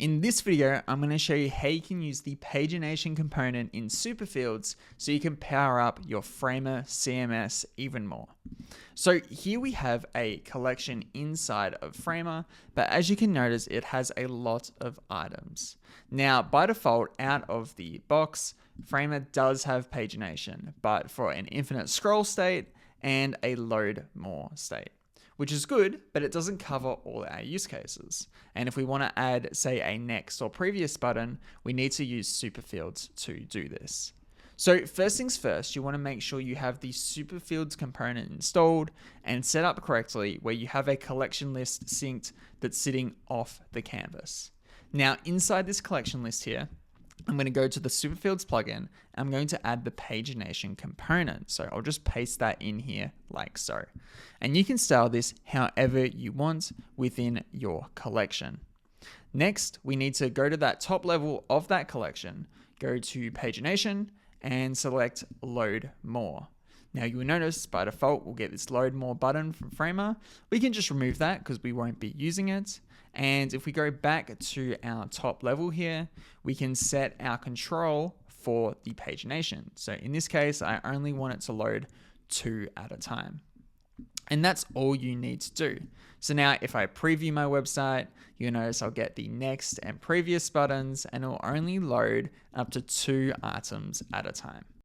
In this video, I'm going to show you how you can use the pagination component in Superfields so you can power up your Framer CMS even more. So here we have a collection inside of Framer, but as you can notice, it has a lot of items. Now, by default, out of the box, Framer does have pagination, but for an infinite scroll state and a load more state, which is good, but it doesn't cover all our use cases. And if we want to add, say, a next or previous button, we need to use Superfields to do this. So first things first, you want to make sure you have the Superfields component installed and set up correctly where you have a collection list synced that's sitting off the canvas. Now, inside this collection list here, I'm going to go to the Superfields plugin. I'm going to add the pagination component. So I'll just paste that in here like so. And you can style this however you want within your collection. Next, we need to go to that top level of that collection, go to pagination and select load more. Now you will notice by default, we'll get this load more button from Framer. We can just remove that because we won't be using it. And if we go back to our top level here, we can set our control for the pagination. So in this case, I only want it to load 2 at a time. And that's all you need to do. So now if I preview my website, you'll notice I'll get the next and previous buttons and it'll only load up to 2 items at a time.